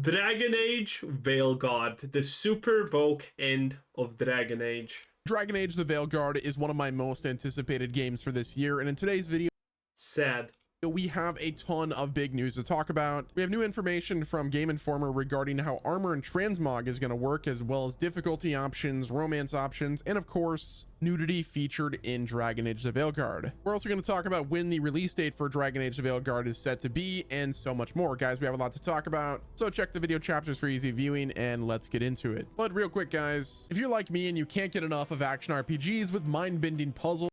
Dragon Age Veilguard, the super woke end of Dragon Age. Dragon Age the Veilguard is one of my most anticipated games for this year, and in today's video, Sad. we have a ton of big news to talk about. We have new information from Game Informer regarding how armor and transmog is going to work, as well as difficulty options, romance options, and of course, nudity featured in Dragon Age the Veilguard. We're also going to talk about when the release date for Dragon Age the Veilguard is set to be, and so much more. Guys, we have a lot to talk about, so check the video chapters for easy viewing, and let's get into it. But real quick, guys, if you're like me and you can't get enough of action RPGs with mind-bending puzzles,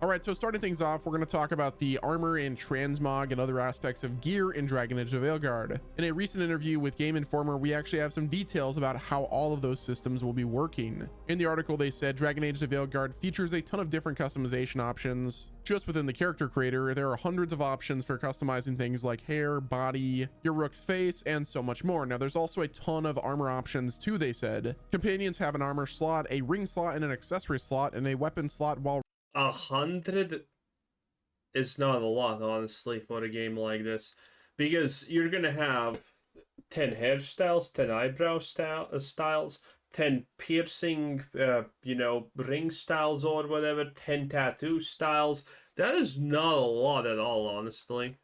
all right, so starting things off, we're going to talk about the armor and transmog and other aspects of gear in Dragon Age the Veilguard. In a recent interview with Game Informer, we actually have some details about how all of those systems will be working. In the article, they said Dragon Age the Veilguard features a ton of different customization options. Just within the character creator, there are hundreds of options for customizing things like hair, body, your rook's face, and so much more. Now, there's also a ton of armor options too, they said. Companions have an armor slot, a ring slot, and an accessory slot, and a weapon slot, while 100 is not a lot, honestly, for a game like this, because you're gonna have 10 hairstyles, 10 eyebrow styles, 10 piercing, ring styles or whatever, 10 tattoo styles. That is not a lot at all, honestly.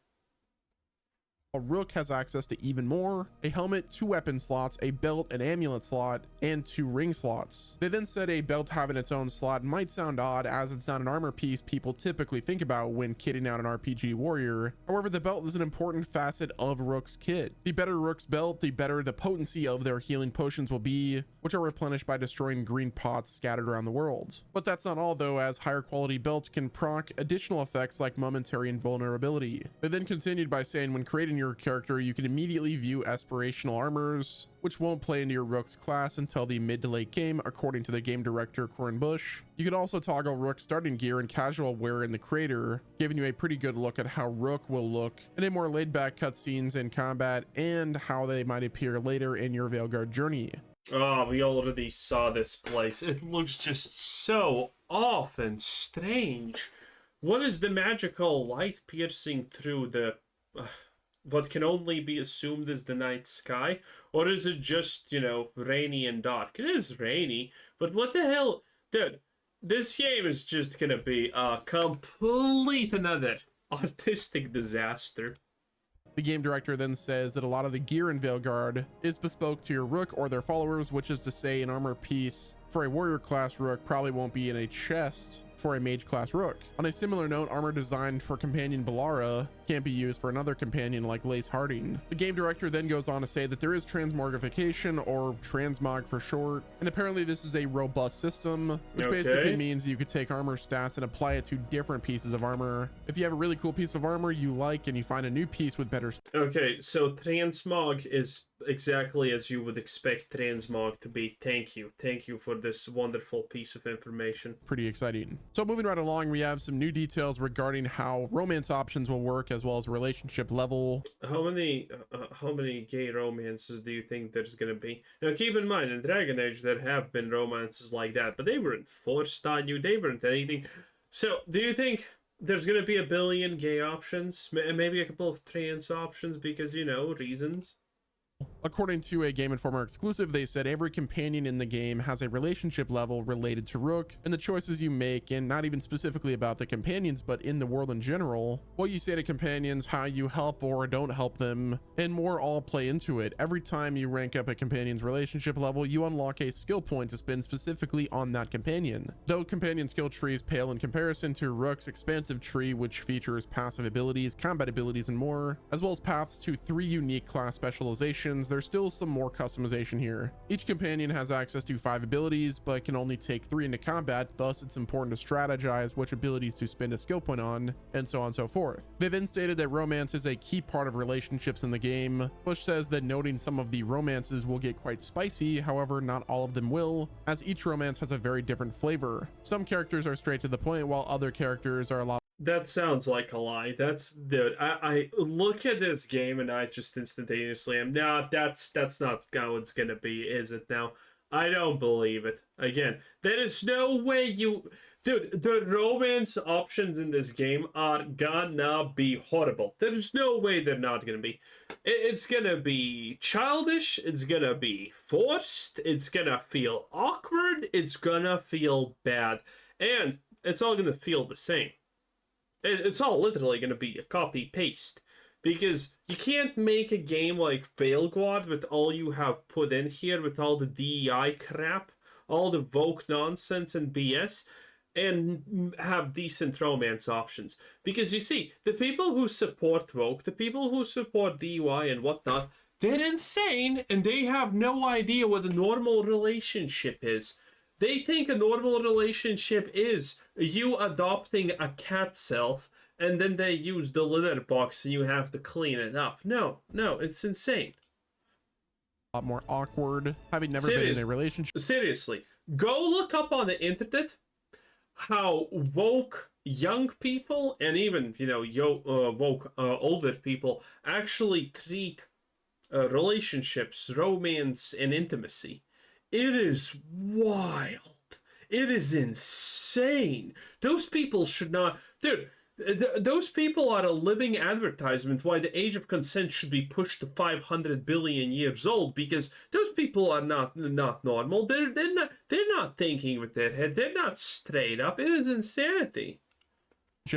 Rook has access to even more: a helmet, 2 weapon slots, a belt, an amulet slot, and 2 ring slots. They then said a belt having its own slot might sound odd, as it's not an armor piece people typically think about when kitting out an RPG warrior. However, the belt is an important facet of Rook's kit. The better Rook's belt, the better the potency of their healing potions will be, which are replenished by destroying green pots scattered around the world. But that's not all though, as higher quality belts can proc additional effects like momentary invulnerability. They then continued by saying when creating your character, you can immediately view aspirational armors, which won't play into your Rook's class until the mid to late game, according to the game director Corin Bush. You can also toggle Rook's starting gear and casual wear in the creator, giving you a pretty good look at how Rook will look in a more laid-back cutscenes in combat, and how they might appear later in your Veilguard journey. Oh, we already saw this place. It looks just so off and strange. What is the magical light piercing through the what can only be assumed as the night sky? Or is it just, rainy and dark? It is rainy, but what the hell? Dude, this game is just gonna be a complete another artistic disaster. The game director then says that a lot of the gear in Veilguard is bespoke to your Rook or their followers, which is to say an armor piece for a warrior class Rook probably won't be in a chest for a mage class Rook. On a similar note, armor designed for companion Balara can't be used for another companion like Lace Harding. The game director then goes on to say that there is transmogrification, or transmog for short, and apparently this is a robust system, which basically means you could take armor stats and apply it to different pieces of armor. If you have a really cool piece of armor you like and you find a new piece with better... Okay, so transmog is exactly as you would expect transmog to be. Thank you for this wonderful piece of information. Pretty exciting. So moving right along, we have some new details regarding how romance options will work, as well as relationship level. How many gay romances do you think there's gonna be? Now keep in mind, in Dragon Age there have been romances like that, but they weren't forced on you, they weren't anything. So do you think there's gonna be a billion gay options? Maybe a couple of trans options because, reasons? According to a Game Informer exclusive, they said every companion in the game has a relationship level related to Rook, and the choices you make, and not even specifically about the companions, but in the world in general, what you say to companions, how you help or don't help them, and more all play into it. Every time you rank up a companion's relationship level, you unlock a skill point to spend specifically on that companion. Though companion skill trees pale in comparison to Rook's expansive tree, which features passive abilities, combat abilities, and more, as well as paths to 3 unique class specializations, there's still some more customization here. Each companion has access to 5 abilities, but can only take 3 into combat, thus it's important to strategize which abilities to spend a skill point on, and so on and so forth. They then stated that romance is a key part of relationships in the game. Bush says that noting some of the romances will get quite spicy, however not all of them will, as each romance has a very different flavor. Some characters are straight to the point, while other characters are a lot... That sounds like a lie. Dude, I look at this game and I just instantaneously am, nah, that's not how it's gonna be, is it now? I don't believe it. Again, there is no way Dude, the romance options in this game are gonna be horrible. There's no way they're not gonna be. It's gonna be childish, it's gonna be forced, it's gonna feel awkward, it's gonna feel bad, and it's all gonna feel the same. It's all literally gonna be a copy paste. Because you can't make a game like Veilguard with all you have put in here, with all the DEI crap, all the woke nonsense and BS, and have decent romance options. Because you see, the people who support woke, the people who support DUI and whatnot, they're insane and they have no idea what a normal relationship is. They think a normal relationship is you adopting a cat self and then they use the litter box and you have to clean it up. No, it's insane. A lot more awkward, having never been in a relationship. Seriously, go look up on the internet how woke young people and even, woke older people actually treat relationships, romance, and intimacy. It is wild. It is insane. Those people should not... Dude, those people are a living advertisement why the age of consent should be pushed to 500 billion years old, because those people are not normal. They're not thinking with their head. They're not straight up. It is insanity.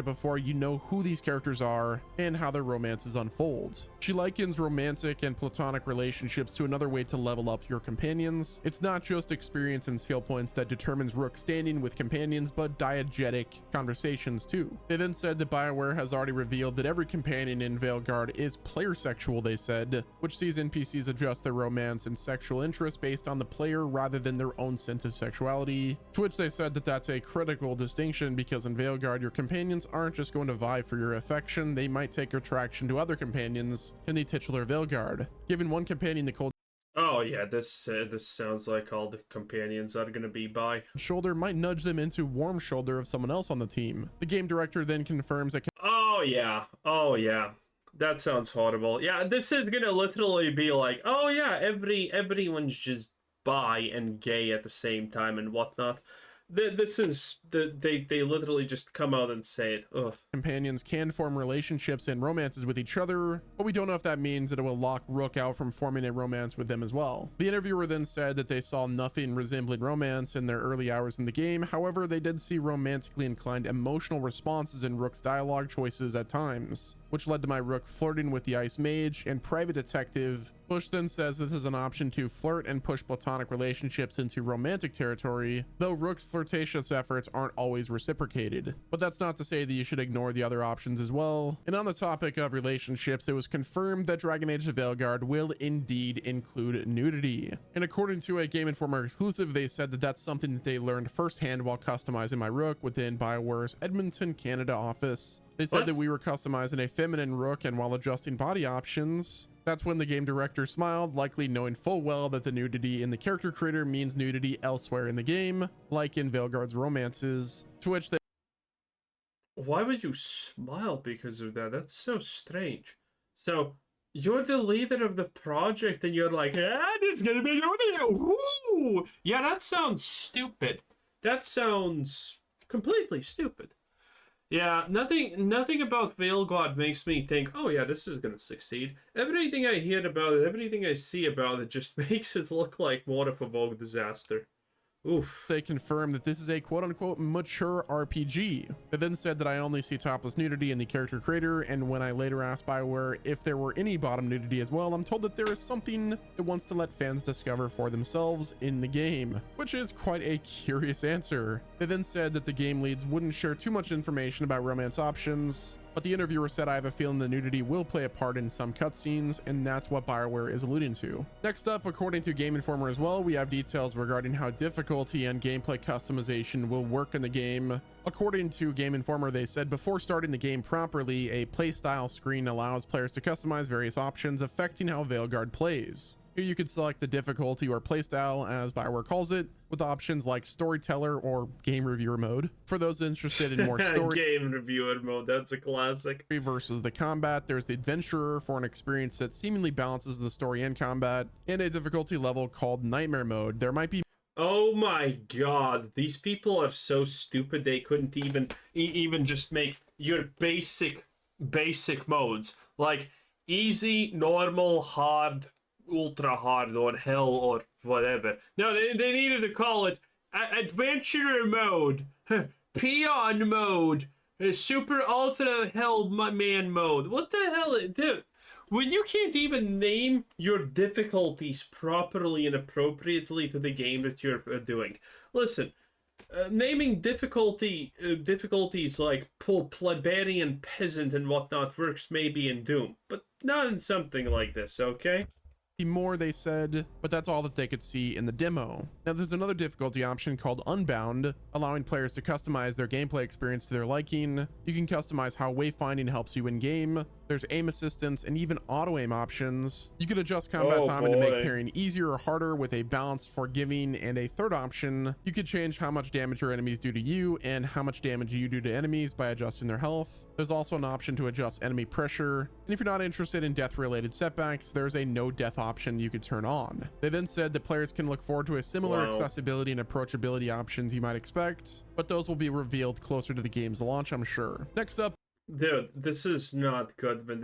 Before you know who these characters are and how their romances unfold. She likens romantic and platonic relationships to another way to level up your companions. It's not just experience and skill points that determines Rook standing with companions, but diegetic conversations too. They then said that BioWare has already revealed that every companion in Veilguard is player sexual, they said, which sees NPCs adjust their romance and sexual interest based on the player rather than their own sense of sexuality. To which they said that that's a critical distinction, because in Veilguard your companions aren't just going to vie for your affection, they might take attraction to other companions in the titular Veilguard. Given one companion the cold Oh yeah, this sounds like all the companions are gonna be bi. shoulder might nudge them into warm shoulder of someone else on the team. The game director then confirms that Oh yeah. That sounds horrible. Yeah, this is gonna literally be like, oh yeah, everyone's just bi and gay at the same time and whatnot. They literally just come out and say it. Ugh. companions can form relationships and romances with each other, but we don't know if that means that it will lock Rook out from forming a romance with them as well. The interviewer then said that they saw nothing resembling romance in their early hours in the game. However, they did see romantically inclined emotional responses in Rook's dialogue choices at times, which led to my Rook flirting with the Ice Mage and Private Detective. Bush then says this is an option to flirt and push platonic relationships into romantic territory, though Rook's flirtatious efforts aren't always reciprocated. But that's not to say that you should ignore the other options as well. And on the topic of relationships, it was confirmed that Dragon Age Veilguard will indeed include nudity. And according to a Game Informer exclusive, they said that that's something that they learned firsthand while customizing my Rook within BioWare's Edmonton, Canada office. They said that we were customizing a feminine Rook, and while adjusting body options, that's when the game director smiled, likely knowing full well that the nudity in the character creator means nudity elsewhere in the game, like in Veilguard's romances, to which they... Why would you smile because of that? That's so strange. So, you're the leader of the project and you're like, there's gonna be nudity! Woo! Yeah, that sounds stupid. That sounds completely stupid. Yeah, nothing about Veilguard makes me think, oh yeah, this is gonna succeed. Everything I hear about it, everything I see about it just makes it look like more of a woke disaster. Oof. They confirmed that this is a quote-unquote mature RPG. They then said that I only see topless nudity in the character creator, and when I later asked BioWare if there were any bottom nudity as well, I'm told that there is something it wants to let fans discover for themselves in the game, which is quite a curious answer. They then said that the game leads wouldn't share too much information about romance options, but the interviewer said, I have a feeling the nudity will play a part in some cutscenes, and that's what BioWare is alluding to. Next up, according to Game Informer as well, we have details regarding how difficulty and gameplay customization will work in the game. According to Game Informer, they said before starting the game properly, a playstyle screen allows players to customize various options affecting how Veilguard plays. Here you could select the difficulty or playstyle, as BioWare calls it, with options like storyteller or game reviewer mode. For those interested in more story game reviewer mode, that's a classic. Versus the combat, there's the adventurer for an experience that seemingly balances the story and combat, and a difficulty level called nightmare mode. There might be Oh my god, these people are so stupid they couldn't even just make your basic modes like easy, normal, hard, ultra hard, or hell, or whatever. No, they needed to call it adventurer mode, peon mode, super ultra hell man mode. What the hell, dude? When you can't even name your difficulties properly and appropriately to the game that you're doing. Listen, naming difficulties like plebeian, peasant, and whatnot works maybe in Doom, but not in something like this, okay? More, they said, but that's all that they could see in the demo. Now there's another difficulty option called Unbound, allowing players to customize their gameplay experience to their liking. You can customize how wayfinding helps you in game. There's aim assistance and even auto aim options. You can adjust combat timing to make parrying easier or harder with a balanced, forgiving, and a third option. You could change how much damage your enemies do to you and how much damage you do to enemies by adjusting their health. There's also an option to adjust enemy pressure. And if you're not interested in death related setbacks, there's a no death option you could turn on. They then said that players can look forward to a similar accessibility and approachability options you might expect, but those will be revealed closer to the game's launch, I'm sure. Next up, dude, this is not good when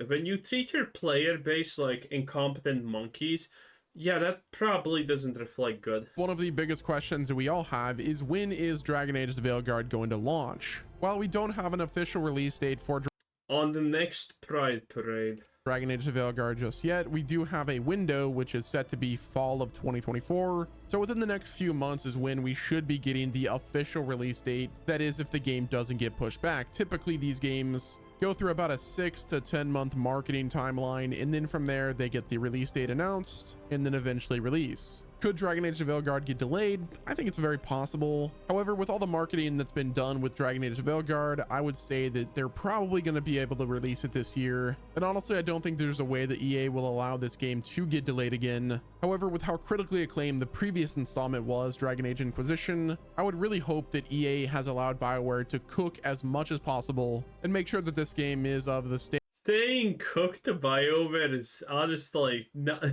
when you treat your player base like incompetent monkeys. Yeah, that probably doesn't reflect good. One of the biggest questions that we all have is, when is Dragon Age the Veilguard going to launch? While we don't have an official release date for on the next Pride Parade, Dragon Age the Veilguard just yet, we do have a window which is set to be fall of 2024. So within the next few months is when we should be getting the official release date. That is, if the game doesn't get pushed back. Typically these games go through about a 6 to 10 month marketing timeline, and then from there they get the release date announced and then eventually release. Could Dragon Age the Veilguard get delayed? I think it's very possible. However, with all the marketing that's been done with Dragon Age the Veilguard, I would say that they're probably going to be able to release it this year. And honestly, I don't think there's a way that EA will allow this game to get delayed again. However, with how critically acclaimed the previous installment was, Dragon Age Inquisition, I would really hope that EA has allowed BioWare to cook as much as possible and make sure that this game is of the state. Saying cook to BioWare is honestly not...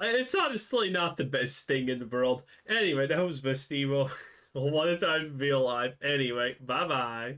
It's honestly not the best thing in the world. Anyway, that was Best Evo. One time to be alive. Anyway, bye-bye.